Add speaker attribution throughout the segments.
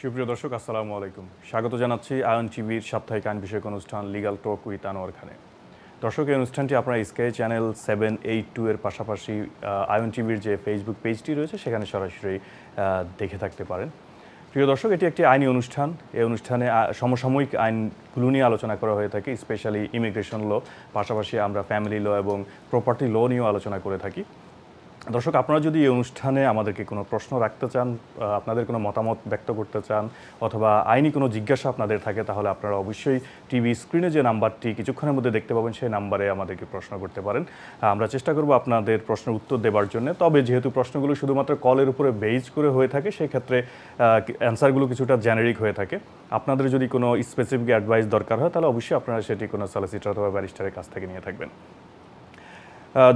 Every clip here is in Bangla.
Speaker 1: সুপ্রিয় দর্শক আসসালামু আলাইকুম। স্বাগত জানাচ্ছি আয়ন টিভির সাপ্তাহিক আইন বিষয়ক অনুষ্ঠান লিগাল টক উইথ আনোয়ার খানে। দর্শক, এই অনুষ্ঠানটি আপনারা স্কাই চ্যানেল 782 এর পাশাপাশি আয়ন টিভির যে ফেসবুক পেজটি রয়েছে সেখানে সরাসরি দেখে থাকতে পারেন। প্রিয় দর্শক, এটি একটি আইনি অনুষ্ঠান। এই অনুষ্ঠানে সমসাময়িক আইনগুলো নিয়ে আলোচনা করা হয়ে থাকে, স্পেশালি ইমিগ্রেশন ল, পাশাপাশি আমরা ফ্যামিলি ল এবং প্রপার্টি ল নিয়েও আলোচনা করে থাকি। দর্শক, আপনারা যদি এই অনুষ্ঠানে আমাদেরকে কোনো প্রশ্ন রাখতে চান, আপনাদের কোনো মতামত ব্যক্ত করতে চান, অথবা আইনি কোনো জিজ্ঞাসা আপনাদের থাকে, তাহলে আপনারা অবশ্যই টিভি স্ক্রিনে যে নাম্বারটি কিছুক্ষণের মধ্যে দেখতে পাবেন সেই নাম্বারে আমাদেরকে প্রশ্ন করতে পারেন। আমরা চেষ্টা করব আপনাদের প্রশ্নের উত্তর দেওয়ার জন্য। তবে যেহেতু প্রশ্নগুলো শুধুমাত্র কলের উপরে বেজ করে হয়ে থাকে, সেক্ষেত্রে অ্যান্সারগুলো কিছুটা জেনারিক হয়ে থাকে। আপনাদের যদি কোনো স্পেসিফিক অ্যাডভাইস দরকার হয় তাহলে অবশ্যই আপনারা সেটি কোনো সলিসিটর অথবা ব্যারিস্টারের কাছ থেকে নিয়ে থাকবেন।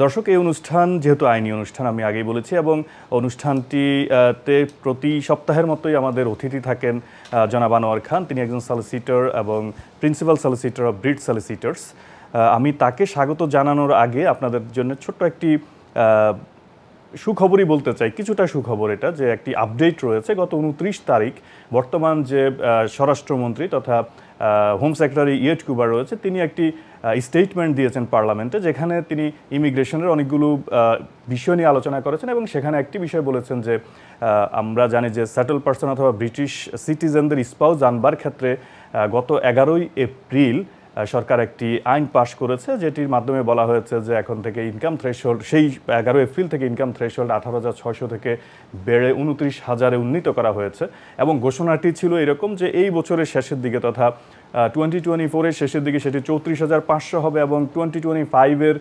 Speaker 1: দর্শক, এই অনুষ্ঠান যেহেতু আইনি অনুষ্ঠান আমি আগেই বলেছি, এবং অনুষ্ঠানটিতে প্রতি সপ্তাহের মতোই আমাদের অতিথি থাকেন জনাব আনোয়ার খান। তিনি একজন সলিসিটর এবং প্রিন্সিপাল সলিসিটর অফ ব্রিট সলিসিটরস। আমি তাকে স্বাগত জানানোর আগে আপনাদের জন্য ছোট্ট একটি সুখবরই বলতে চাই, কিছুটা সুখবর এটা, যে একটি আপডেট রয়েছে। গত 29 তারিখ বর্তমান যে স্বরাষ্ট্রমন্ত্রী তথা হোম সেক্রেটারি ইয়েট কুবার রয়েছে, তিনি একটি স্টেটমেন্ট দিয়েছেন পার্লামেন্টে, যেখানে তিনি ইমিগ্রেশনের অনেকগুলো বিষয় নিয়ে আলোচনা করেছেন এবং সেখানে একটি বিষয় বলেছেন যে আমরা জানি যে সেটেল পার্সন অথবা ব্রিটিশ সিটিজেনদের স্পাউস আনবার ক্ষেত্রে গত 11ই এপ্রিল সরকার একটি আইন পাশ করেছে, যেটির মাধ্যমে বলা হয়েছে যে এখন থেকে ইনকাম থ্রেশহোল্ড, সেই 11 এপ্রিল থেকে ইনকাম থ্রেশহোল্ড 18,600 থেকে বেড়ে 29,000-এ উন্নীত করা হয়েছে। এবং ঘোষণাটি ছিল এরকম যে এই বছরের শেষের দিকে তথা 2024-এর শেষের দিকে সেটি 34,500 হবে এবং 2025-এর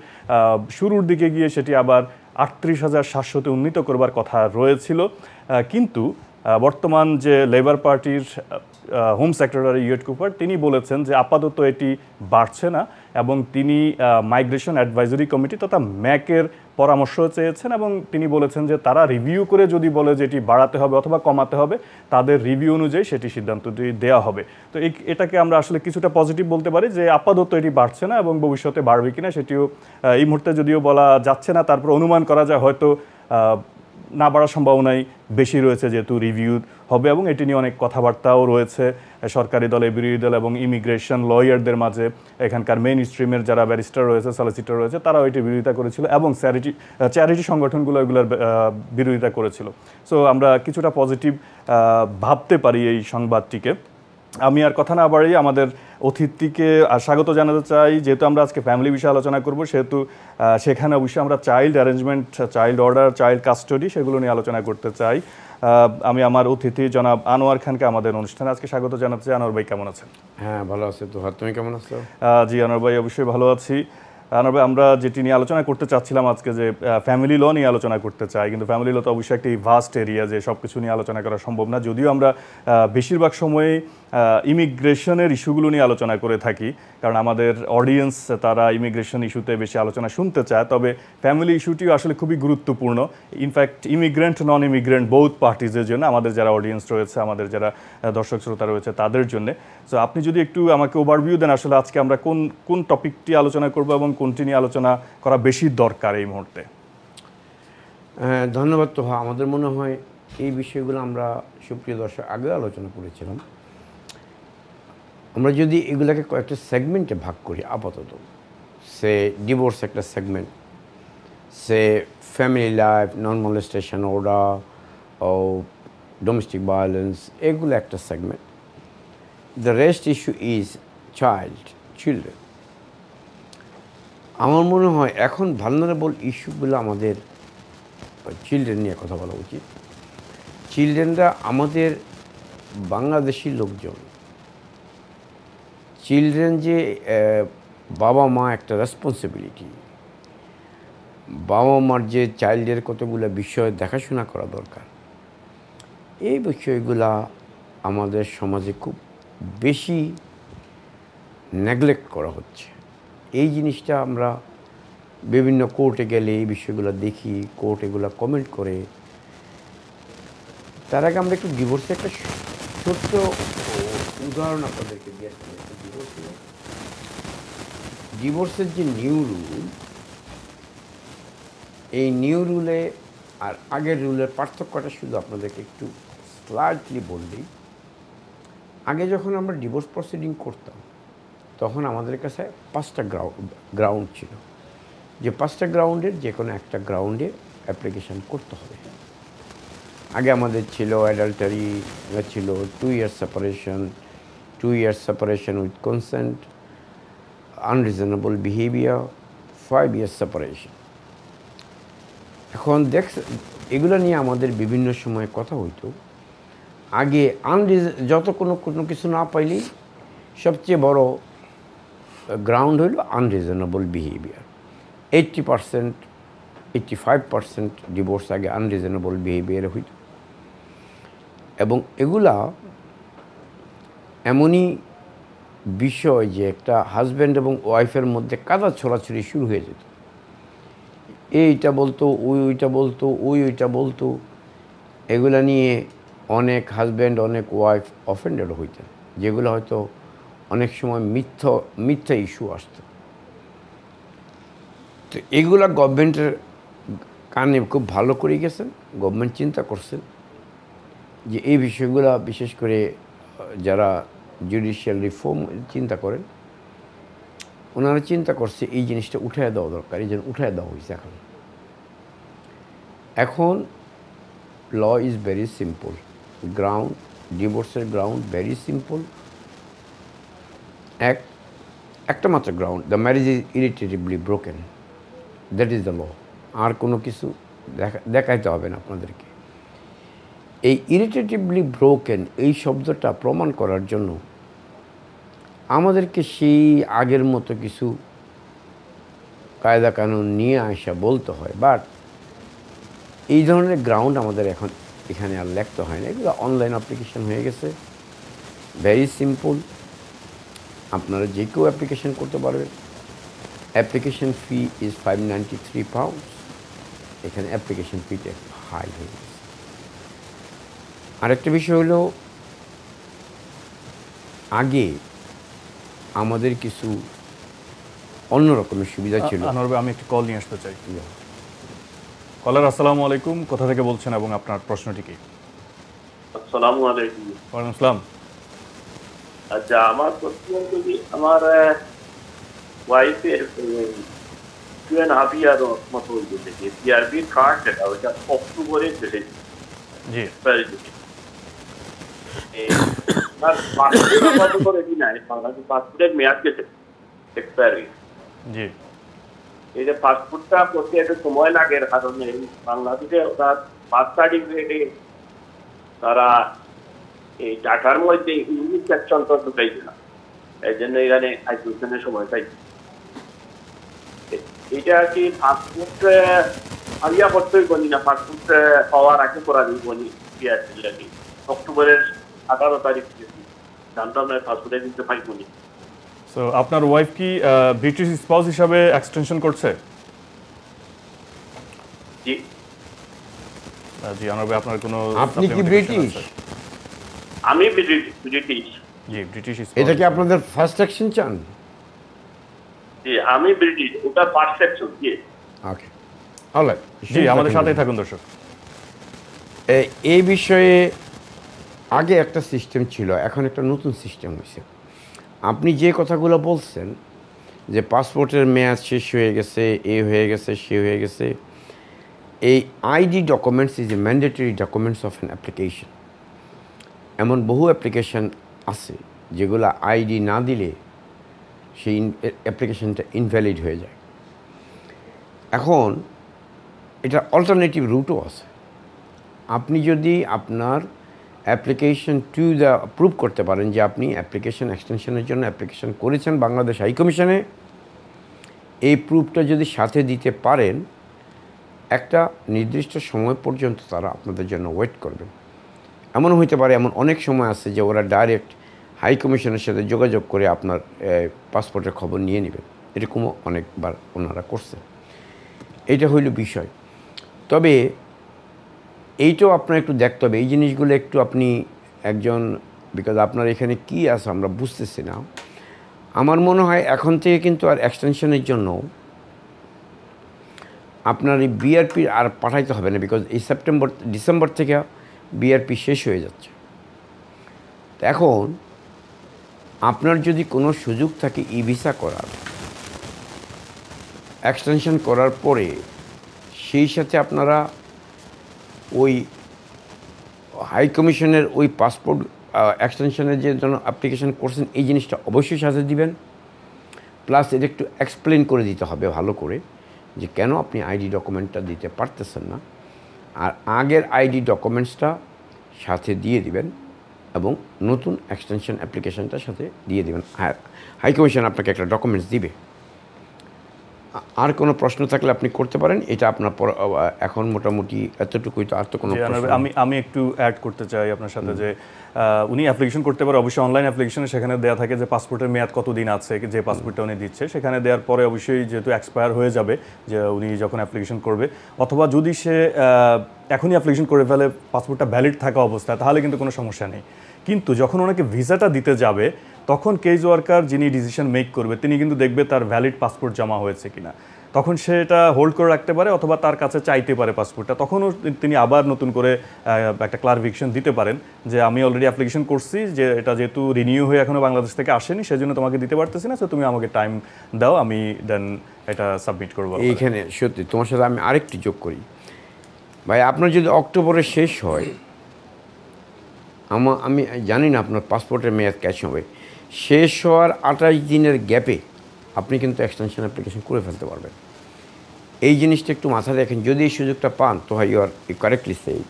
Speaker 1: শুরুর দিকে গিয়ে সেটি আবার 38,700-তে উন্নীত করবার কথা রয়েছিল। কিন্তু বর্তমান যে লেবার পার্টির হোম সেক্রেটারি ইয়েট কুপার, তিনি বলেছেন যে আপাতত এটি বাড়ছে না, এবং তিনি মাইগ্রেশন অ্যাডভাইজরি কমিটি তথা ম্যাকের পরামর্শ চেয়েছেন, এবং তিনি বলেছেন যে তারা রিভিউ করে যদি বলে যে এটি বাড়াতে হবে অথবা কমাতে হবে, তাদের রিভিউ অনুযায়ী সেটি সিদ্ধান্তটি দেওয়া হবে। তো এটাকে আমরা আসলে কিছুটা পজিটিভ বলতে পারি যে আপাতত এটি বাড়ছে না, এবং ভবিষ্যতে বাড়বে কিনা সেটিও এই মুহূর্তে যদিও বলা যাচ্ছে না, তারপর অনুমান করা যায় হয়তো না বাড়ার সম্ভাবনাই বেশি রয়েছে, যেহেতু রিভিউ হবে এবং এটি নিয়ে অনেক কথাবার্তাও রয়েছে সরকারি দলে, বিরোধী দল এবং ইমিগ্রেশন লয়ারদের মাঝে। এখানকার মেইন স্ট্রিমের যারা ব্যারিস্টার রয়েছে, সলিসিটর রয়েছে, তারাও এটি বিরোধিতা করেছিল এবং চ্যারিটি সংগঠনগুলো এগুলোর বিরোধিতা করেছিল। সো আমরা কিছুটা পজিটিভ ভাবতে পারি এই সংবাদটিকে। আমি আর কথা না বাড়িয়ে আমাদের অতিথিকে স্বাগত জানাতে চাই। যেহেতু আমরা আজকে ফ্যামিলি বিষয়ে আলোচনা করব, সেহেতু সেখানে অবশ্যই আমরা child arrangement, child order, child custody সেগুলো নিয়ে আলোচনা করতে চাই। আমি আমার অতিথি জনাব আনোয়ার খানকে আমাদের অনুষ্ঠানে আজকে স্বাগত জানাতে চাই। আনোয়ার ভাই, কেমন আছেন?
Speaker 2: হ্যাঁ, ভালো আছে। তো তুমি কেমন আছো?
Speaker 1: জি আনোয়ার ভাই, অবশ্যই ভালো আছি। আনোয়ার ভাই, আমরা যেটি নিয়ে আলোচনা করতে চাচ্ছিলাম আজকে, যে ফ্যামিলি ল নিয়ে আলোচনা করতে চাই, কিন্তু ফ্যামিলি ল তো অবশ্যই একটি ভাস্ট এরিয়া, যে সব কিছু নিয়ে আলোচনা করা সম্ভব না। যদিও আমরা বেশিরভাগ সময়ে ইমিগ্রেশনের ইস্যুগুলো নিয়ে আলোচনা করে থাকি, কারণ আমাদের অডিয়েন্স তারা ইমিগ্রেশন ইস্যুতে বেশি আলোচনা শুনতে চায়। তবে ফ্যামিলি ইস্যুটিও আসলে খুবই গুরুত্বপূর্ণ, in fact immigrant non immigrant both পার্টিজের জন্য, আমাদের যারা অডিয়েন্স রয়েছে, আমাদের যারা দর্শক শ্রোতা রয়েছে তাদের জন্য। সো আপনি যদি একটু আমাকে ওভারভিউ দেন, আসলে আজকে আমরা কোন টপিকটি আলোচনা করব এবং কোনটি নিয়ে আলোচনা করা বেশি দরকার এই মুহূর্তে?
Speaker 2: ধন্যবাদ। তো আমাদের মনে হয় এই বিষয়গুলো আমরা সুপ্রিয় দর্শক আগেও আলোচনা করেছিলাম। আমরা যদি এগুলাকে কয়েকটা সেগমেন্টে ভাগ করি, আপাতত সে ডিভোর্স একটা সেগমেন্ট, সে ফ্যামিলি লাইফ, নন মলেস্টেশন অর্ডার ও ডোমেস্টিক ভায়োলেন্স, এগুলো একটা segment. The rest issue is children. আমার মনে হয় এখন ভালনারেবল ইস্যুগুলো আমাদের চিলড্রেন নিয়ে কথা বলা উচিত। চিলড্রেনরা আমাদের বাংলাদেশি লোকজন। চিলড্রেন যে বাবা মা একটা রেসপন্সিবিলিটি, বাবা মার যে চাইল্ডের কতগুলো বিষয় দেখাশোনা করা দরকার, এই বিষয়গুলা আমাদের সমাজে খুব বেশি নেগলেক্ট করা হচ্ছে। এই জিনিসটা আমরা বিভিন্ন কোর্টে গেলে এই বিষয়গুলো দেখি, কোর্ট এগুলো কমেন্ট করে। তার আগে আমরা একটু ডিভোর্সে একটা ছোট্ট উদাহরণ আপনাদেরকে দিয়ে আসছি। ডিভোর্সের যে নিউ রুল, এই নিউ রুলে আর আগের রুলের পার্থক্যটা শুধু আপনাদেরকে একটু স্লাইটলি বললেই আগে যখন আমরা ডিভোর্স প্রসিডিং করতাম তখন আমাদের কাছে 5টা গ্রাউন্ড ছিল, যে 5টা গ্রাউন্ডের যে কোনো একটা গ্রাউন্ডে অ্যাপ্লিকেশান করতে হবে। আগে আমাদের ছিল অ্যাডাল্টারি, ছিল 2 years separation, 2 years separation with consent, unreasonable behaviour, 5 years separation. এখন এগুলো নিয়ে আমাদের বিভিন্ন সময় কথা হইতো। আগে যত কোনো কিছু না পাইলেই সবচেয়ে বড় গ্রাউন্ড হইল আনরিজনেবল বিহেভিয়ার। 80%, 85% ডিভোর্স আগে আনরিজনেবল বিহেভিয়ারে হইত। এবং এগুলা এমনই বিষয় যে একটা হাজব্যান্ড এবং ওয়াইফের মধ্যে কাদা ছড়াছড়ি শুরু হয়ে যেত। এইটা বলতো, ওইটা বলতো, ওইটা বলতো। এগুলা নিয়ে অনেক হাজব্যান্ড, অনেক ওয়াইফ অফেন্ডেড হইতেন, যেগুলো হয়তো অনেক সময় মিথ্যা ইস্যু আসতো। তো এগুলা গভর্নমেন্টের কানে খুব ভালো করে গেছেন। গভর্নমেন্ট চিন্তা করছেন যে এই বিষয়গুলো, বিশেষ করে যারা জুডিশিয়াল রিফর্ম চিন্তা করেন, ওনারা চিন্তা করছে এই জিনিসটা উঠায় দেওয়া দরকার। এই জন্য উঠায় দেওয়া হয়েছে। এখন law is very simple. Ground, ডিভোর্সের গ্রাউন্ড ভেরি সিম্পল। একটা মাত্র ground, the marriage is irretrievably broken, that is the law. আর কোনো কিছু দেখাইতে হবে না আপনাদেরকে। এই ইরিটেটিভলি ব্রোকেন এই শব্দটা প্রমাণ করার জন্য আমাদেরকে সেই আগের মতো কিছু কায়দা কানুন নিয়ে আসা বলতে হয়। বাট এই ধরনের গ্রাউন্ড আমাদের এখন এখানে আর লিখতে হয় না। এগুলো অনলাইন অ্যাপ্লিকেশন হয়ে গেছে, ভেরি সিম্পল। আপনারা যে কেউ অ্যাপ্লিকেশন করতে পারবেন। Application fee is £593। এখানে অ্যাপ্লিকেশন ফিটা হাই হয়ে গেছে। আরেকটা বিষয় হলো, আগে আমাদের কিছু অন্য রকমের সুবিধা ছিল।
Speaker 1: আমি একটি কল নিয়ে আসতে চাই। কলার, আসসালামু আলাইকুম, কোথা থেকে বলছেন এবং আপনার প্রশ্নটি কি?
Speaker 3: আসসালামু আলাইকুম।
Speaker 1: ওয়ালাইকুম আসসালাম।
Speaker 3: আচ্ছা, আমার প্রশ্ন যদি আমার ওয়াইফের 2.5 ইয়ার মতো হয়েছে, সিআরবির কার্ড যেটা ওইটা অক্টোবরে চলে
Speaker 1: জি
Speaker 3: পাসপোর্টের মেয়াদ গেছে এক্সপায়ারি।
Speaker 1: জি,
Speaker 3: এই যে পাসপোর্টটা করতে একটু সময় লাগে, কারণ বাংলাদেশে ওরা বার্থ সার্টিফিকেটে তারা এই ডাটার মধ্যে ইংলিশ সেকশন তো ঢুকাইছে না, এই জন্য এখানে হাইড্রোজেনের সময় চাইছে। এটা কি পাসপোর্ট আলিয়া করতেই বলি না, পাসপোর্ট হওয়ার আগে করা দিই বলি কি অক্টোবরের 18 তারিখ জানতাম না পাসপোর্টে দিতে পাইবনি।
Speaker 1: সো আপনার ওয়াইফ কি ব্রিটিশ স্পাউস হিসাবে এক্সটেনশন করছে?
Speaker 3: জি
Speaker 1: জি, আনোয়ার ভাই, আপনার কোনো
Speaker 2: আপনি কি ব্রিটিশ?
Speaker 3: আমি ব্রিটিশ।
Speaker 1: জি, ব্রিটিশ।
Speaker 2: এটা কি আপনাদের ফার্স্ট সেকশন চান?
Speaker 3: জি, আমি ব্রিটিশ, ওটা ফার্স্ট সেকশন। জি
Speaker 2: ওকে, অলরাইট।
Speaker 1: জি, আমাদের সাথেই থাকুন দর্শক।
Speaker 2: এই বিষয়ে আগে একটা সিস্টেম ছিল, এখন একটা নতুন সিস্টেম হয়েছে। আপনি যে কথাগুলো বলছেন যে পাসপোর্টের মেয়াদ শেষ হয়ে গেছে, এ হয়ে গেছে, সে হয়ে গেছে, এই ID documents is a mandatory documents of an application. এমন বহু অ্যাপ্লিকেশন আছে যেগুলো আইডি না দিলে সেই অ্যাপ্লিকেশনটা ইনভ্যালিড হয়ে যায়। এখন এটা অল্টারনেটিভ রুটও আছে। আপনি যদি আপনার অ্যাপ্লিকেশন টু দ্য প্রুভ করতে পারেন যে আপনি অ্যাপ্লিকেশন এক্সটেনশনের জন্য অ্যাপ্লিকেশন করেছেন বাংলাদেশ হাইকমিশনে, এই প্রুফটা যদি সাথে দিতে পারেন, একটা নির্দিষ্ট সময় পর্যন্ত তারা আপনাদের জন্য ওয়েট করবেন। এমনও হইতে পারে, এমন অনেক সময় আছে যে ওরা ডাইরেক্ট হাইকমিশনের সাথে যোগাযোগ করে আপনার পাসপোর্টের খবর নিয়ে নেবেন। এরকমও অনেকবার ওনারা করছেন। এইটা হইল বিষয়। তবে এইটাও আপনার একটু দেখতে হবে, এই জিনিসগুলো একটু আপনি একজন, বিকজ আপনার এখানে কি আছে আমরা বুঝতেছি না। আমার মনে হয় এখন থেকে কিন্তু আর এক্সটেনশনের জন্য আপনার এই বিআরপি আর পাঠাইতে হবে না, বিকজ এই ডিসেম্বর থেকে বিআরপি শেষ হয়ে যাচ্ছে। এখন আপনার যদি কোনো সুযোগ থাকে ই ভিসা করার, এক্সটেনশন করার পরে সেই সাথে আপনারা ওই হাই কমিশনের ওই পাসপোর্ট এক্সটেনশনের যে জন্য অ্যাপ্লিকেশন করছেন এই জিনিসটা অবশ্যই সাথে দিবেন। প্লাস এটা একটু এক্সপ্লেন করে দিতে হবে ভালো করে যে কেন আপনি আইডি ডকুমেন্টটা দিতে পারতেছেন না, আর আগের আইডি ডকুমেন্টসটা সাথে দিয়ে দিবেন এবং নতুন এক্সটেনশন অ্যাপ্লিকেশনটার সাথে দিয়ে দিবেন। হাই কমিশন আপনাকে একটা ডকুমেন্টস দিবে। আর কোনো প্রশ্ন থাকলে আপনি করতে পারেন, এটা আপনার এখন মোটামুটি এতটুকুই, তো আর তো কোনো
Speaker 1: আমি একটু অ্যাড করতে চাই আপনার সাথে যে উনি অ্যাপ্লিকেশন করতে পারে অবশ্যই অনলাইন অ্যাপ্লিকেশনে, সেখানে দেওয়া থাকে যে পাসপোর্টের মেয়াদ কতদিন আছে, যে পাসপোর্টটা উনি দিচ্ছে সেখানে দেওয়ার পরে অবশ্যই যেহেতু এক্সপায়ার হয়ে যাবে যে উনি যখন অ্যাপ্লিকেশন করবে, অথবা যদি সে এখনই অ্যাপ্লিকেশন করে ফেলে পাসপোর্টটা ভ্যালিড থাকা অবস্থায়, তাহলে কিন্তু কোনো সমস্যা নেই। কিন্তু যখন ওনাকে ভিসাটা দিতে যাবে তখন কেস ওয়ার্কার যিনি ডিসিশন মেক করবে তিনি কিন্তু দেখবে তার ভ্যালিড পাসপোর্ট জমা হয়েছে কিনা, তখন সেটা হোল্ড করে রাখতে পারে অথবা তার কাছে চাইতে পারে পাসপোর্টটা। তখনও তিনি আবার নতুন করে একটা ক্লারিফিকেশন দিতে পারেন যে আমি অলরেডি অ্যাপ্লিকেশন করছি, যে এটা যেহেতু রিনিউ হয়ে এখনও বাংলাদেশ থেকে আসেনি সেজন্য তোমাকে দিতে পারতেছি না, সো তুমি আমাকে টাইম দাও, আমি দেন এটা সাবমিট করবো।
Speaker 2: এইখানে সত্যি তোমার সাথে আমি আরেকটু যোগ করি ভাই, আপনার যদি অক্টোবরে শেষ হয়, আমি জানি না আপনার পাসপোর্টের মেয়াদ ক্যাশ হবে, শেষ হওয়ার 28 দিনের গ্যাপে আপনি কিন্তু এক্সটেনশন অ্যাপ্লিকেশন করে ফেলতে পারবেন। এই জিনিসটা একটু মাথায় রাখেন, যদি এই সুযোগটা পান তো হয় ইউ আর কারেক্টলি সেই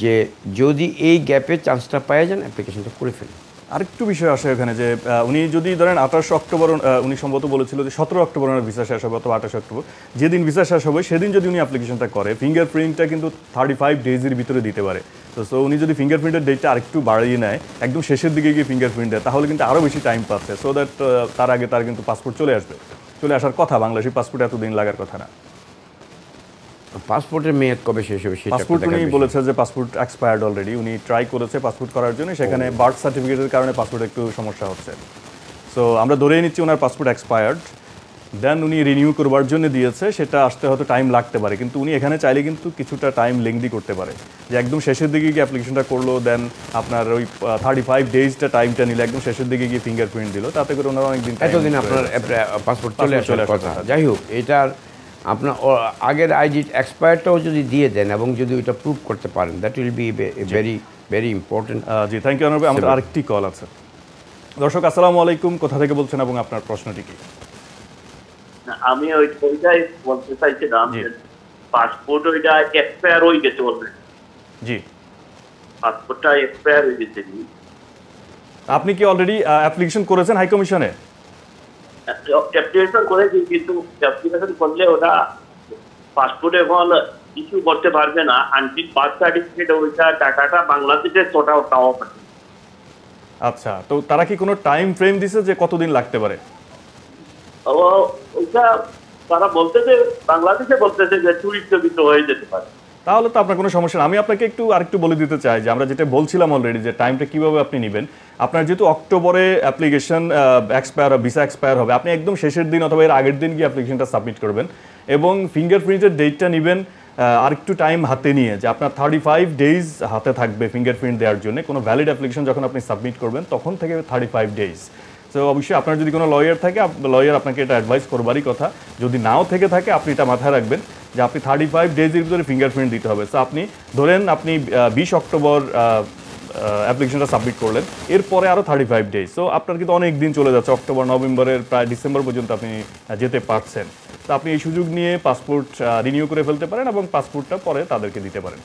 Speaker 2: যে যদি এই গ্যাপে চান্সটা পাওয়া যান অ্যাপ্লিকেশনটা করে ফেলেন।
Speaker 1: আরেকটু বিষয় আসে এখানে যে উনি যদি ধরেন 28 অক্টোবর, উনি সম্ভবত বলেছিল যে 17 অক্টোবর ওনার ভিসা শেষ হবে অথবা 28 অক্টোবর, যেদিন ভিসা শেষ হবে সেদিন যদি উনি অ্যাপ্লিকেশনটা করে, ফিঙ্গারপ্রিন্টটা কিন্তু 35 ডেজের ভিতরে দিতে পারে। তো সো উনি যদি ফিঙ্গারপ্রিন্টের ডেটটা আরেকটু বাড়িয়ে নেয়, একদম শেষের দিকে গিয়ে ফিঙ্গারপ্রিন্ট দেয়, তাহলে কিন্তু আরও বেশি টাইম পাচ্ছে, সো দ্যাট তার আগে তার কিন্তু পাসপোর্ট চলে আসার কথা। বাংলাদেশি পাসপোর্ট এতদিন লাগার কথা না।
Speaker 2: পাসপোর্টের মেয়াদ কবে শেষ হবে সেটা
Speaker 1: পাসপোর্ট উনি বলেছে যে পাসপোর্ট এক্সপায়ার্ড অলরেডি, উনি ট্রাই করেছে পাসপোর্ট করার জন্য, সেখানে বার্থ সার্টিফিকেটের কারণে পাসপোর্ট একটু সমস্যা হচ্ছে। সো আমরা ধরেই নিচ্ছি ওনার পাসপোর্ট এক্সপায়ার্ড, দেন উনি রিনিউ করবার জন্য দিয়েছে, সেটা আসতে হয়তো টাইম লাগতে পারে, কিন্তু উনি এখানে চাইলে কিন্তু কিছুটা টাইম লেংদি করতে পারে, যে একদম শেষের দিকে গিয়ে অ্যাপ্লিকেশনটা করলো, দেন আপনার ওই 35 ডেজটা টাইমটা নিলে একদম শেষের দিকে গিয়ে ফিঙ্গারপ্রিন্ট দিল, তাতে করে ওনার অনেকদিন
Speaker 2: এতদিন আপনার পাসপোর্ট চলে আসার কথা। যাই হোক, এটার আপনার আগের আইডি এক্সপায়ারটাও যদি দিয়ে দেন এবং যদি ওইটা প্রুভ করতে পারেন, that will be very very important.
Speaker 1: জি, থ্যাংক ইউ অনারেবল। আমাদের আরেকটি কল আছে। দর্শক আসসালামু আলাইকুম, কোথা থেকে বলছেন এবং আপনার প্রশ্নটি কি?
Speaker 3: আমি ওইটাই বলতে চাইছিলাম, পাসপোর্ট ওইটা এক্সপায়ার হয়ে গেছে অলরেডি।
Speaker 1: জি,
Speaker 3: পাসপোর্টটা এক্সপায়ার হয়ে গেছে।
Speaker 1: আপনি কি অলরেডি অ্যাপ্লিকেশন করেছেন হাই কমিশনে?
Speaker 3: অ্যাপ্লিকেশন করেছি, কিন্তু অ্যাপ্লিকেশন করলে ওটা পাসপোর্ট এখন ইস্যু করতে পারবে না আনটিল বার্থ সার্টিফিকেট ওইটা টাকাটা বাংলাদেশে ছোটাও পাওয়া পারে।
Speaker 1: আচ্ছা, তো তারা কি কোনো টাইম ফ্রেম দিছে যে কতদিন লাগতে পারে?
Speaker 3: ওইটা তারা বলতেছে, বাংলাদেশে বলতেছে যে 2 উইকের ভিতরে হয়ে যেতে পারে।
Speaker 1: তাহলে তো আপনার কোনো সমস্যা না। আমি আপনাকে আরেকটু বলে দিতে চাই যে আমরা যেটা বলছিলাম অলরেডি, যে টাইমটা কীভাবে আপনি নেবেন। আপনার যেহেতু অক্টোবরে অ্যাপ্লিকেশন ভিসা এক্সপায়ার হবে, আপনি একদম শেষের দিন অথবা এর আগের দিন গিয়ে অ্যাপ্লিকেশনটা সাবমিট করবেন এবং ফিঙ্গারপ্রিন্টের ডেটটা নেবেন আরেকটু টাইম হাতে নিয়ে, যে আপনার 35 ডেজ হাতে থাকবে ফিঙ্গারপ্রিন্ট দেওয়ার জন্য। কোনো ভ্যালিড অ্যাপ্লিকেশন যখন আপনি সাবমিট করবেন তখন থেকে 35 ডেজ। তো অবশ্যই আপনার যদি কোনো লয়ার থাকে, লয়ার আপনাকে এটা অ্যাডভাইস করবারই কথা। যদি নাও থেকে থাকে আপনি এটা মাথায় রাখবেন যে আপনি 35 ডেজের ভিতরে ফিঙ্গারপ্রিন্ট দিতে হবে। সো আপনি ধরেন আপনি 20 অক্টোবর অ্যাপ্লিকেশনটা সাবমিট করলেন, এরপরে আরও 35 ডেজ। সো আপনার কিন্তু অনেক দিন চলে যাচ্ছে, অক্টোবর নভেম্বরের প্রায় ডিসেম্বর পর্যন্ত আপনি যেতে পারছেন। তো আপনি এই সুযোগ নিয়ে পাসপোর্ট রিনিউ করে ফেলতে পারেন এবং পাসপোর্টটা পরে তাদেরকে দিতে পারেন।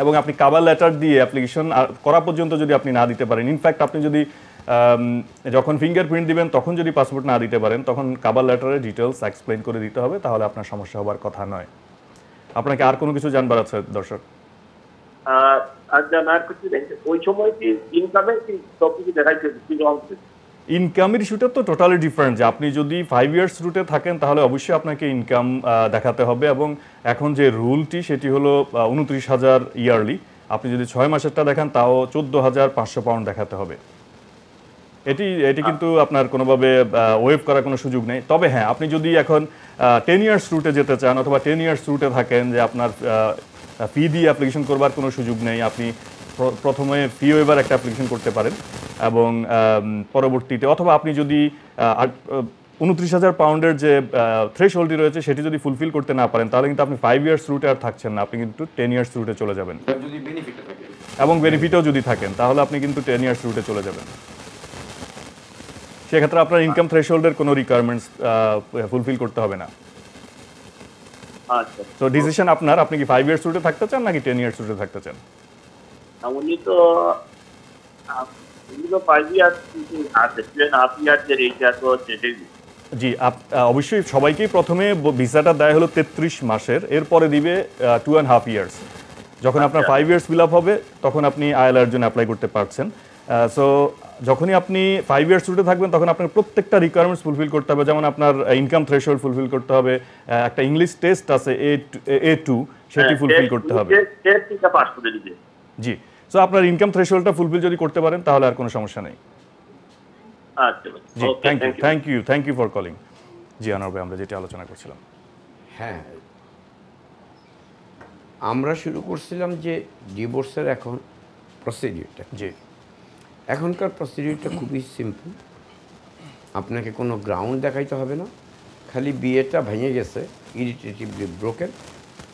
Speaker 1: এবং আপনি কাভার লেটার দিয়ে অ্যাপ্লিকেশন করা পর্যন্ত যদি আপনি না দিতে পারেন, ইনফ্যাক্ট আপনি যদি যখন ফিঙ্গারপ্রিন্ট দিবেন তখন যদি পাসপোর্ট না দিতে পারেন, তখন কাভার লেটারে ডিটেলস এক্সপ্লেন করে দিতে হবে, তাহলে আপনার সমস্যা হবার কথা নয়। আপনাকে আর কোনো কিছু জানবার আছে দর্শক?
Speaker 3: আর জানার কিছু নেই, ওই সময় কি ইনকামের কি সব কিছু দেখাইছে?
Speaker 1: ইনকামের ইস্যুটা তো টোটালি ডিফারেন্ট। যে আপনি যদি 5 ইয়ার্স রুটে থাকেন তাহলে অবশ্যই আপনাকে ইনকাম দেখাতে হবে, এবং এখন যে রুলটি সেটি হলো 29,000 ইয়ারলি। আপনি যদি 6 মাসেরটা দেখান তাও 14,500 পাউন্ড দেখাতে হবে। এটি কিন্তু আপনার কোনোভাবে ওয়েভ করার কোনো সুযোগ নেই। তবে হ্যাঁ, আপনি যদি এখন 10 ইয়ার্স রুটে যেতে চান অথবা 10 ইয়ার্স রুটে থাকেন, যে আপনার ফি দিয়ে অ্যাপ্লিকেশন করবার কোনো সুযোগ নেই, আপনি প্রথমে ফি ওয়েভার একটা অ্যাপ্লিকেশন করতে পারেন। এবং পরবর্তীতে অথবা আপনি যদি 29,000 পাউন্ডের যে থ্রেশহোল্ডটি রয়েছে সেটি যদি ফুলফিল করতে না পারেন তাহলে কিন্তু আপনি 5 ইয়ার্স রুটে আর থাকছেন না, আপনি কিন্তু 10 ইয়ার্স রুটে চলে যাবেন।
Speaker 2: যদি বেনিফিট থাকে
Speaker 1: এবং বেনিফিটও যদি থাকেন তাহলে আপনি কিন্তু 10 ইয়ার্স রুটে চলে যাবেন। সেক্ষেত্রে আপনার ইনকাম থ্রেশহোল্ডের কোনো রিকোয়ারমেন্টস ফুলফিল করতে হবে না।
Speaker 3: আচ্ছা,
Speaker 1: তো ডিসিশন আপনার, আপনি কি 5 ইয়ার্স রুটে থাকতে চান নাকি 10 ইয়ার্স রুটে থাকতে চান?
Speaker 3: উনি তো 5 ইয়ার আছে, 2.5 ইয়ার এইটা তো সেটাই।
Speaker 1: জি, অবশ্যই সবাইকেই প্রথমে ভিসাটা দেয় হলো 33 মাসের, এরপরে দিবে 2.5 ইয়ার্স। যখন আপনার 5 ইয়ার্স ফিল আপ হবে তখন আপনি আইএলআর জন্য অ্যাপ্লাই করতে পারছেন। সো যখনই আপনি 5 ইয়ার্স রুটে থাকবেন তখন আপনার প্রত্যেকটা রিকোয়ারমেন্টস ফুলফিল করতে হবে, যেমন আপনার ইনকাম থ্রেশহোল্ড ফুলফিল করতে হবে, একটা ইংলিশ টেস্ট আছে A2 সেটি ফুলফিল করতে হবে।
Speaker 3: টেস্টটা পাস করে দিবে।
Speaker 1: জি, সো আপনার ইনকাম থ্রেশহোল্ডটা ফুলফিল যদি করতে পারেন তাহলে আর কোনো সমস্যা নেই।
Speaker 3: আচ্ছা,
Speaker 1: জি, থ্যাংক ইউ ফর কলিং। জি আনোয়ার ভাই, আমরা যেটা আলোচনা করছিলাম।
Speaker 2: হ্যাঁ, আমরা শুরু করছিলাম যে ডিভোর্সের এখন প্রসিডিউরটা।
Speaker 1: জি,
Speaker 2: এখনকার প্রসিডিউরটা খুবই সিম্পল। আপনাকে কোনো গ্রাউন্ড দেখাইতে হবে না, খালি বিয়েটা ভেঙে গেছে, ইরিটেটিভলি ব্রোকেন,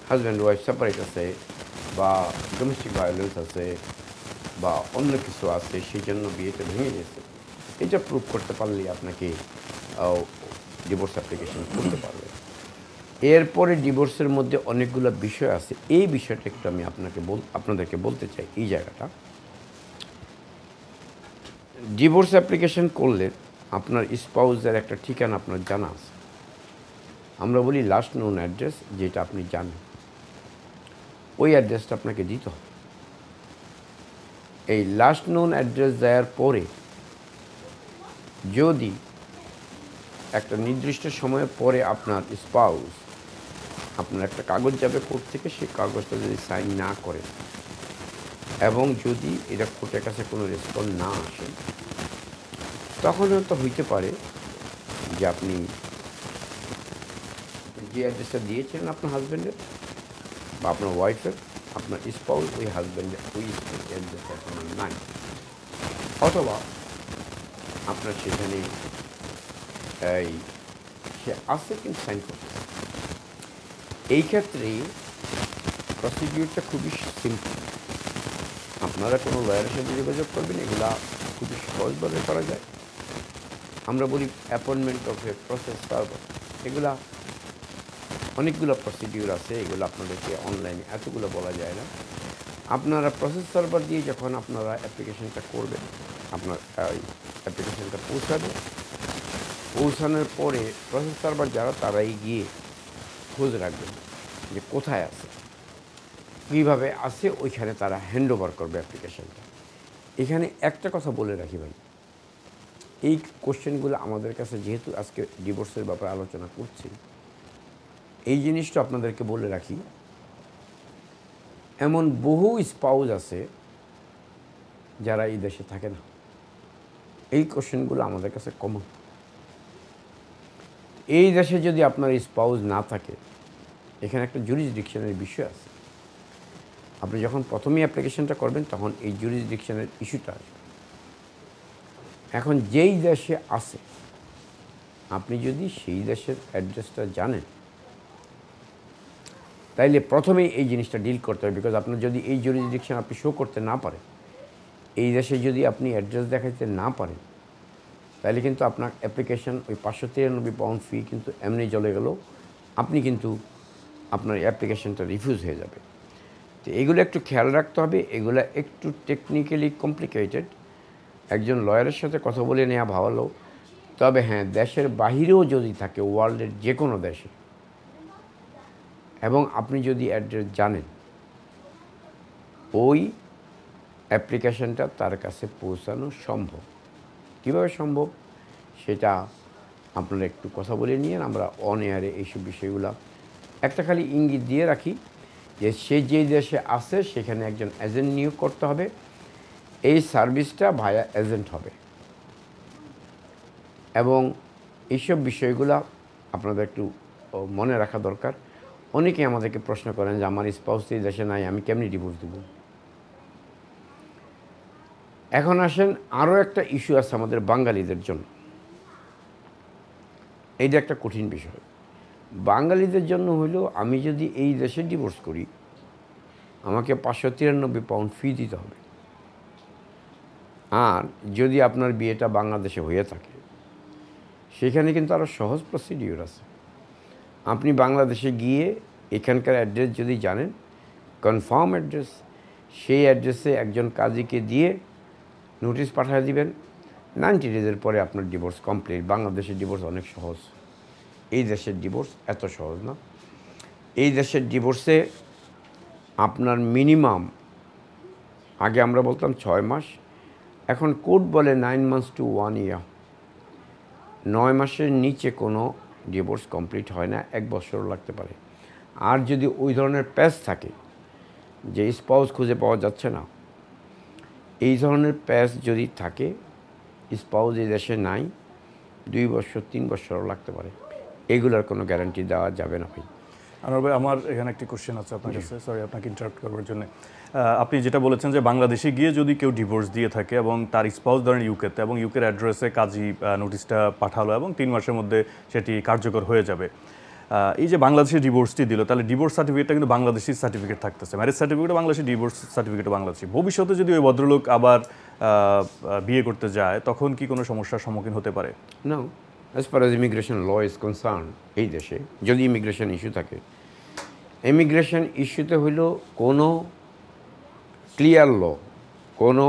Speaker 2: হাজব্যান্ড ওয়াইফ সেপারেট আছে বা ডোমেস্টিক ভায়োলেন্স আছে বা অন্য কিছু আছে, সেই জন্য বিয়েটা ভেঙে গেছে, এটা প্রুভ করতে পারলেই আপনাকে ডিভোর্স অ্যাপ্লিকেশন করতে পারবে। এরপরে ডিভোর্সের মধ্যে অনেকগুলো বিষয় আছে, এই বিষয়টা একটু আমি আপনাদেরকে বলতে চাই। এই জায়গাটা, ডিভোর্স অ্যাপ্লিকেশন করলে আপনার স্পাউসের একটা ঠিকানা আপনার জানা আছে, আমরা বলি লাস্ট নোন অ্যাড্রেস, যেটা আপনি জানেন, ওই অ্যাড্রেসটা আপনাকে দিতে হবে। এই লাস্ট নোন অ্যাড্রেস দেওয়ার পরে যদি একটা নির্দিষ্ট সময়ের পরে আপনার স্পাউস আপনার একটা কাগজ যাবে কোর্ট থেকে, সেই কাগজটা যদি সাইন না করে এবং যদি এটা কোর্টের কাছে কোনো রেসপন্স না আসে, তখন হয়তো হইতে পারে যে আপনি যে অ্যাড্রেসটা দিয়েছেন আপনার হাজব্যান্ডের বা আপনার ওয়াইফের, আপনার স্পাউস ওই হাজব্যান্ডের ওই অ্যাড্রেস আপনার নাই, অথবা আপনার সেখানে সে আসছে কিন্তু সাইন করতে। এই ক্ষেত্রে প্রসিডিউরটা খুবই সিম্পল। আপনারা কোনো লয়ারের সাথে যোগাযোগ করবেন, এগুলা খুবই সহজভাবে করা যায়। আমরা বলি appointment of a process server, এগুলা অনেকগুলো প্রসিডিউর আছে, এগুলো আপনাদেরকে অনলাইনে এতগুলো বলা যায় না। আপনারা প্রসেস সার্ভার দিয়ে যখন আপনারা অ্যাপ্লিকেশনটা করবেন, আপনার অ্যাপ্লিকেশনটা পৌঁছানোর পরে প্রসেস সার্ভার যারা, তারাই গিয়ে খোঁজ রাখবেন যে কোথায় আছে, কীভাবে আছে, ওইখানে তারা হ্যান্ড ওভার করবে অ্যাপ্লিকেশনটা। এখানে একটা কথা বলে রাখি ভাই, এই কোশ্চেনগুলো আমাদের কাছে, যেহেতু আজকে ডিভোর্সের ব্যাপারে আলোচনা করছি, এই জিনিসটা আপনাদেরকে বলে রাখি, এমন বহু স্পাউস আছে যারা এই দেশে থাকে না। এই কোশ্চেনগুলো আমাদের কাছে কমন। এই দেশে যদি আপনার স্পাউস না থাকে, এখানে একটা জুরিসডিকশনের বিষয় আছে। আপনি যখন প্রথমেই অ্যাপ্লিকেশনটা করবেন তখন এই জুরিসডিকশনের ইস্যুটা আসবে। এখন যেই দেশে আছে, আপনি যদি সেই দেশের অ্যাড্রেসটা জানেন, তাইলে প্রথমেই এই জিনিসটা ডিল করতে হবে। বিকজ আপনার যদি এই জুরিসডিকশন আপনি শো করতে না পারেন, এই দেশে যদি আপনি অ্যাড্রেস দেখাতে না পারেন, তাহলে কিন্তু আপনার অ্যাপ্লিকেশন ওই 593 পাউন্ড ফি কিন্তু এমনি চলে গেল, আপনি কিন্তু আপনার অ্যাপ্লিকেশনটা রিফিউজ হয়ে যাবে। তো এগুলো একটু খেয়াল রাখতে হবে, এগুলো একটু টেকনিক্যালি কমপ্লিকেটেড। একজন লয়ারের সাথে কথা বলে নেওয়া ভালো। তবে হ্যাঁ, দেশের বাহিরেও যদি থাকে, ওয়ার্ল্ডের যে কোনো দেশে, এবং আপনি যদি অ্যাড্রেস জানেন, ওই অ্যাপ্লিকেশনটা তার কাছে পৌঁছানো সম্ভব। কীভাবে সম্ভব সেটা আপনারা একটু কথা বলে নিয়েন, আমরা অন এয়ারে এইসব বিষয়গুলো একটা খালি ইঙ্গিত দিয়ে রাখি যে সে যে দেশে আছে সেখানে একজন এজেন্ট নিয়োগ করতে হবে, এই সার্ভিসটা ভায়া এজেন্ট হবে। এবং এইসব বিষয়গুলো আপনাদের একটু মনে রাখা দরকার। অনেকেই আমাদেরকে প্রশ্ন করেন যে আমার স্পাউস এই দেশে নাই, আমি কেমনি ডিভোর্স দেব? এখন আসেন আরও একটা ইস্যু আছে আমাদের বাঙালিদের জন্য, এইটা একটা কঠিন বিষয়। বাঙালিদের জন্য হলো আমি যদি এই দেশে ডিভোর্স করি আমাকে 593 পাউন্ড ফি দিতে হবে। আর যদি আপনার বিয়েটা বাংলাদেশে হয়ে থাকে সেখানে কিন্তু আরও সহজ প্রসিডিওর আছে। আপনি বাংলাদেশে গিয়ে এখানকার অ্যাড্রেস যদি জানেন, কনফার্ম অ্যাড্রেস, সেই অ্যাড্রেসে একজন কাজীকে দিয়ে নোটিশ পাঠিয়ে দিবেন, 90 ডেজের পরে আপনার ডিভোর্স কমপ্লিট। বাংলাদেশের ডিভোর্স অনেক সহজ, এই দেশের ডিভোর্স এত সহজ না। এই দেশের ডিভোর্সে আপনার মিনিমাম, আগে আমরা বলতাম 6 মাস, এখন কোর্ট বলে 9 মান্থস টু 1 ইয়ার। 9 মাসের নিচে কোনো ডিভোর্স কমপ্লিট হয় না, 1 বছরও লাগতে পারে। আর যদি ওই ধরনের প্যাচ থাকে যে স্পাউস খুঁজে পাওয়া যাচ্ছে না, এই ধরনের প্যাচ যদি থাকে, স্পাউস এই দেশে নাই, 2 বছর 3 বছরও লাগতে পারে। এগুলোর কোনো গ্যারান্টি দেওয়া যাবে না ভাই।
Speaker 1: আনোয়ার ভাই, আমার এখানে একটি কোশ্চেন আছে আপনার কাছে, সরি আপনাকে ইন্টারাপ্ট করবার জন্য। আপনি যেটা বলেছেন যে বাংলাদেশে গিয়ে যদি কেউ ডিভোর্স দিয়ে থাকে এবং তার স্পাউস ধরেন ইউকেতে, এবং ইউকের অ্যাড্রেসে কাজী নোটিশটা পাঠালো এবং 3 মাসের মধ্যে সেটি কার্যকর হয়ে যাবে, এই যে বাংলাদেশে ডিভোর্সটি দিল, তাহলে ডিভোর্স সার্টিফিকেটটা কিন্তু বাংলাদেশি সার্টিফিকেট থাকতেছে, ম্যারেজ সার্টিফিকেটও বাংলাদেশি, ডিভোর্স সার্টিফিকেটও বাংলাদেশি। ভবিষ্যতে যদি ওই ভদ্রলোক আবার বিয়ে করতে যায় তখন কি কোনো সমস্যার সম্মুখীন হতে পারে?
Speaker 2: না, as far as immigration law is concern, এই দেশে যদি ইমিগ্রেশন ইস্যু থাকে, ইমিগ্রেশন ইস্যুতে হইল কোনো ক্লিয়ার ল, কোনো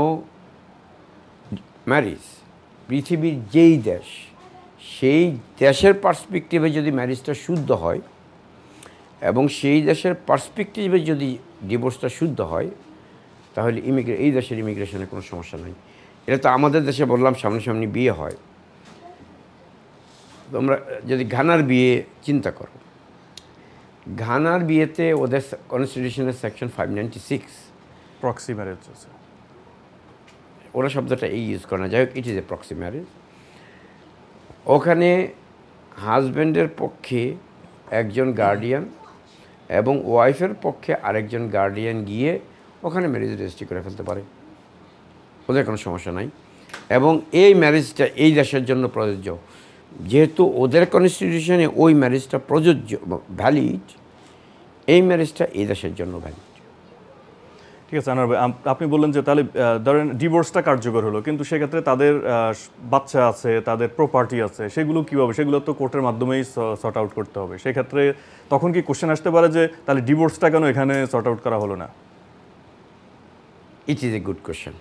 Speaker 2: ম্যারিজ পৃথিবীর যেই দেশ, সেই দেশের পার্সপেক্টিভে যদি ম্যারিজটা শুদ্ধ হয় এবং সেই দেশের পার্সপেক্টিভে যদি ডিভোর্সটা শুদ্ধ হয়, তাহলে এই দেশের ইমিগ্রেশনে কোনো সমস্যা নাই। এটা তো আমাদের দেশে বললাম সামনাসামনি বিয়ে হয়। তোমরা যদি ঘানার বিয়ে চিন্তা করো, ঘানার বিয়েতে ওদের কনস্টিটিউশনের সেকশন 596,
Speaker 1: প্রক্সি ম্যারেজ আছে,
Speaker 2: ওরা শব্দটা এই ইউজ করে না, যাই হোক it is a proxy marriage. ওখানে হাজব্যান্ডের পক্ষে একজন গার্ডিয়ান এবং ওয়াইফের পক্ষে আরেকজন গার্ডিয়ান গিয়ে ওখানে ম্যারেজ রেজিস্ট্রি করে ফেলতে পারে, ওদের কোনো সমস্যা নাই। এবং এই ম্যারেজটা এই দেশের জন্য প্রযোজ্য, যেহেতু ওদের কনস্টিটিউশনে ওই ম্যারেজটা প্রযোজ্য, ভ্যালিড, এই ম্যারেজটা এই দেশের জন্য ভ্যালিড।
Speaker 1: ঠিক আছে আনোয়ার ভাই, আপনি বললেন যে তাহলে ধরেন ডিভোর্সটা কার্যকর হলো, কিন্তু সেক্ষেত্রে তাদের বাচ্চা আছে, তাদের প্রপার্টি আছে, সেগুলো কীভাবে, সেগুলো তো কোর্টের মাধ্যমেই সর্ট আউট করতে হবে। সেক্ষেত্রে তখন কি কোশ্চেন আসতে পারে যে তাহলে ডিভোর্সটা কেন এখানে সর্ট আউট করা হলো না?
Speaker 2: It is a good question.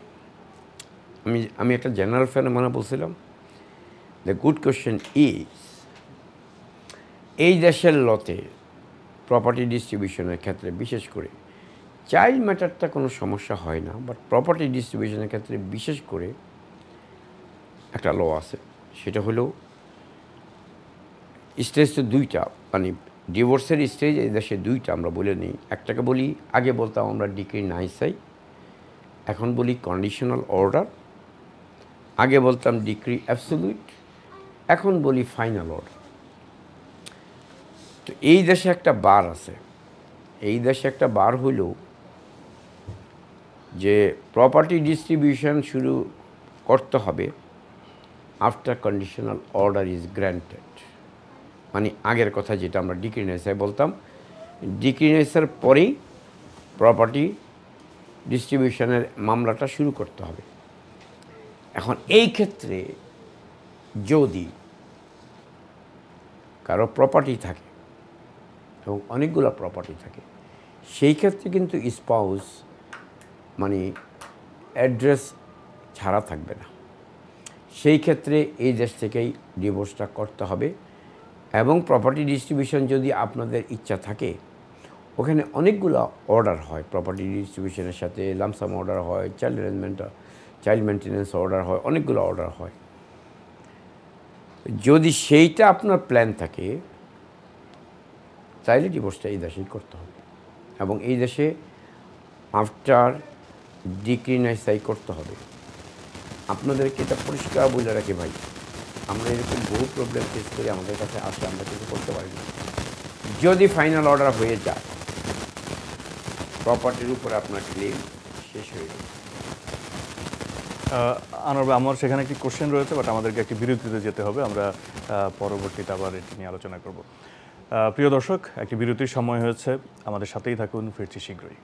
Speaker 2: আমি একটা জেনারেল ফেনোমেনা বলছিলাম। দ্য গুড কোয়েশ্চেন ইজ, এই দেশের লতে প্রপার্টি ডিস্ট্রিবিউশনের ক্ষেত্রে বিশেষ করে চাইল্ড ম্যাটারটা কোনো সমস্যা হয় না, বাট প্রপার্টি ডিস্ট্রিবিউশনের ক্ষেত্রে বিশেষ করে একটা ল আছে, সেটা হলো স্টেজ তো 2টা, মানে ডিভোর্সের স্টেজ এই দেশে 2টা আমরা বলে নিই। একটাকে বলি, আগে বলতাম আমরা ডিক্রি নাইসাই, এখন বলি কন্ডিশনাল অর্ডার। আগে বলতাম ডিক্রি অ্যাবসোলিউট, এখন বলি ফাইনাল অর্ডার। তো এই দেশে একটা বার আছে, এই দেশে একটা বার হইল যে প্রপার্টি ডিস্ট্রিবিউশন শুরু করতে হবে after conditional order is granted. মানে আগের কথা যেটা আমরা ডিক্রি নাইসাই বলতাম, ডিক্রি নাইসার পরেই প্রপার্টি ডিস্ট্রিবিউশনের মামলাটা শুরু করতে হবে। এখন এই ক্ষেত্রে যদি কারো প্রপার্টি থাকে এবং অনেকগুলো প্রপার্টি থাকে, সেই ক্ষেত্রে কিন্তু স্পাউস মানে অ্যাড্রেস ছাড়া থাকবে না। সেই ক্ষেত্রে এই দেশ থেকেই ডিভোর্সটা করতে হবে। এবং প্রপার্টি ডিস্ট্রিবিউশন যদি আপনাদের ইচ্ছা থাকে, ওখানে অনেকগুলো অর্ডার হয় প্রপার্টি ডিস্ট্রিবিউশনের সাথে, লামসাম অর্ডার হয়, চাইল্ড মেনটেন্যান্স অর্ডার হয়, অনেকগুলো অর্ডার হয়। যদি সেইটা আপনার প্ল্যান থাকে তাইলে ডিভোর্সটা এই দেশেই করতে হবে। এবং এই দেশে আফটার ডিক্রি নাইসাই করতে হবে। আপনাদেরকে এটা পরিষ্কার বলে রাখি ভাই, আমরা এরকম বহু প্রবলেম ফেস করি, আমাদের কাছে আসে, আমরা কিছু করতে পারি না। যদি ফাইনাল অর্ডার হয়ে যায়, প্রপার্টির উপরে আপনার ক্লেম শেষ হয়ে যাবে।
Speaker 1: আনোয়ার ভাই, আমার সেখানে একটি কোশ্চেন রয়েছে, বাট আমাদেরকে একটি বিরতিতে যেতে হবে। আমরা পরবর্তীতে আবার এটি নিয়ে আলোচনা করব। প্রিয় দর্শক, একটি বিরতির সময় হয়েছে, আমাদের সাথেই থাকুন, ফিরছি শীঘ্রই।